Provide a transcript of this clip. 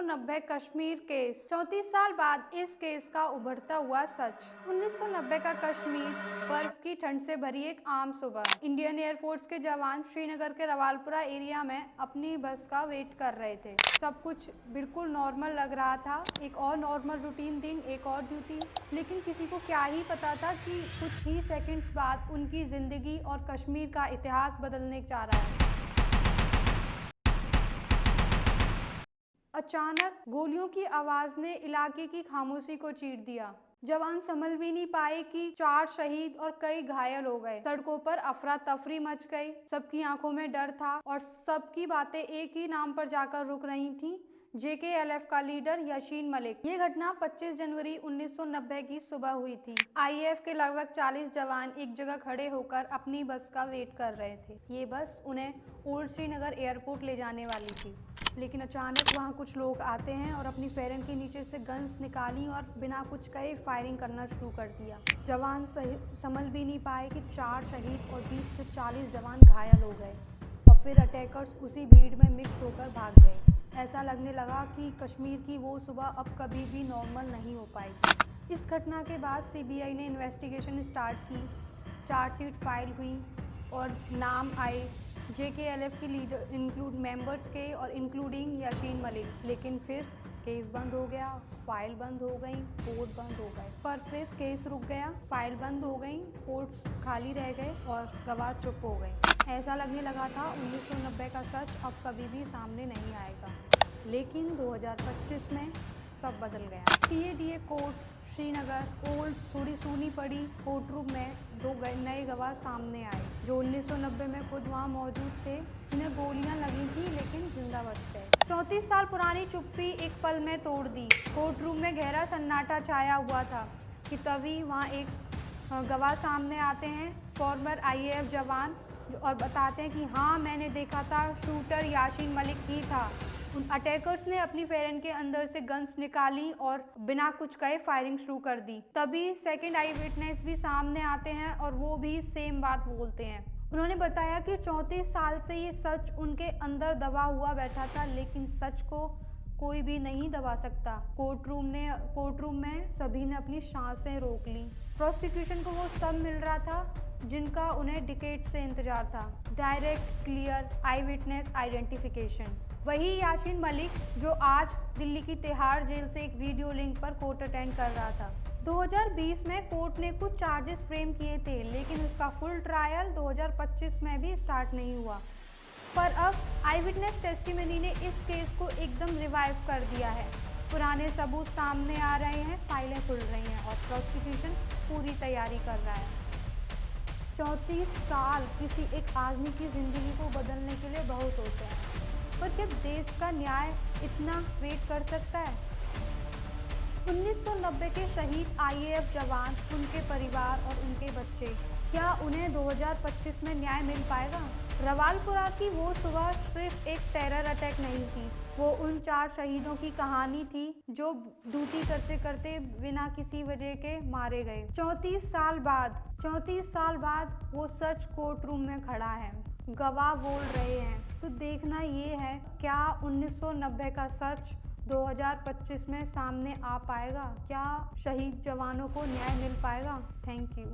1990 Kashmir case. 34 साल बाद इस केस का उभरता हुआ सच। 1990 का कश्मीर, बर्फ की ठंड से भरी एक आम सुबह। इंडियन एयरफोर्स के जवान श्रीनगर के रवालपुरा एरिया में अपनी बस का वेट कर रहे थे। सब कुछ बिल्कुल नॉर्मल लग रहा था। एक और नॉर्मल रूटीन दिन, एक और ड्यूटी। लेकिन किसी को क्या ही पता था कि कुछ ही सेकंड्स बाद उनकी जिंदगी और कश्मीर का इतिहास बदलने जा रहा है। अचानक गोलियों की आवाज ने इलाके की खामोशी को चीर दिया। जवान समझ भी नहीं पाए कि 4 शहीद और कई घायल हो गए। सड़कों पर अफरा तफरी मच गई। सबकी आंखों में डर था और सबकी बातें एक ही नाम पर जाकर रुक रही थी, JKLF का लीडर यासीन मलिक। ये घटना 25 जनवरी 1990 की सुबह हुई थी। IAF के लगभग 40 जवान एक जगह खड़े होकर अपनी बस का वेट कर रहे थे। ये बस उन्हें ओल्ड श्रीनगर एयरपोर्ट ले जाने वाली थी। लेकिन अचानक वहाँ कुछ लोग आते हैं और अपनी फेरन के नीचे से गन्स निकाली और बिना कुछ कहे फायरिंग करना शुरू कर दिया। जवान समझ भी नहीं पाए कि 4 शहीद और 20 से 40 जवान घायल हो गए और फिर अटैकर्स उसी भीड़ में मिक्स होकर भाग गए। ऐसा लगने लगा कि कश्मीर की वो सुबह अब कभी भी नॉर्मल नहीं हो पाएगी। इस घटना के बाद CBI ने इन्वेस्टिगेशन स्टार्ट की, चार्जशीट फाइल हुई और नाम आए JKLF की लीडर इंक्लूड मेंबर्स के और इंक्लूडिंग यासीन मलिक। लेकिन फिर केस बंद हो गया, फाइल बंद हो गई, कोर्ट बंद हो गए। पर फिर केस रुक गया, फाइल बंद हो गई, कोर्ट्स खाली रह गए और गवाह चुप हो गए। ऐसा लगने लगा था 1990 का सच अब कभी भी सामने नहीं आएगा। लेकिन 2025 में सब बदल गया। TADA कोर्ट श्रीनगर ओल्ड थोड़ी सूनी पड़ी कोर्ट रूम में 2 नए गवाह सामने आए जो 1990 में खुद वहां मौजूद थे, जिन्हें गोलियां लगी थी लेकिन जिंदा बच गए। 34 साल पुरानी चुप्पी एक पल में तोड़ दी। कोर्ट रूम में गहरा सन्नाटा छाया हुआ था कि तभी वहां एक गवाह सामने आते हैं, फॉर्मर IAF जवान, और बताते हैं कि हाँ, मैंने देखा था, शूटर यासीन मलिक ही था। उन अटैकर्स ने अपनी फेरन के अंदर से गन्स निकाली और बिना कुछ कहे फायरिंग शुरू कर दी। तभी सेकंड आई विटनेस भी सामने आते हैं और वो भी सेम बात बोलते हैं। उन्होंने बताया कि 34 साल से ये सच उनके अंदर दबा हुआ बैठा था, लेकिन सच को कोई भी नहीं दबा सकता। कोर्ट रूम में सभी ने अपनी सांसें रोक ली। प्रोसिक्यूशन को वो सब मिल रहा था जिनका उन्हें डिकेड से इंतजार था, direct, clear I witness identification. वही यासीन मलिक जो आज दिल्ली की तिहाड़ जेल से एक वीडियो लिंक पर कोर्ट अटेंड कर रहा था। 2020 में कोर्ट ने कुछ चार्जेस फ्रेम किए थे, लेकिन उसका फुल ट्रायल 2025 में भी स्टार्ट नहीं हुआ। पर अब आई विटनेस टेस्टिमनी ने इस केस को एकदम रिवाइव कर दिया है। पुराने सबूत सामने आ रहे हैं, फाइलें खुल रही हैं और प्रोसिक्यूशन पूरी तैयारी कर रहा है। 34 साल किसी एक आदमी की ज़िंदगी को बदलने के लिए बहुत होते हैं, पर क्या देश का न्याय इतना वेट कर सकता है? 1990 के शहीद IAF जवान, उनके परिवार और उनके बच्चे, क्या उन्हें 2025 में न्याय मिल पाएगा? रवालपुरा की वो सुबह सिर्फ एक टेरर अटैक नहीं थी, वो उन 4 शहीदों की कहानी थी जो ड्यूटी करते करते बिना किसी वजह के मारे गए। 34 साल बाद वो सच कोर्ट रूम में खड़ा है, गवाह बोल रहे हैं। तो देखना ये है, क्या 1990 का सच 2025 में सामने आ पाएगा? क्या शहीद जवानों को न्याय मिल पाएगा? Thank you.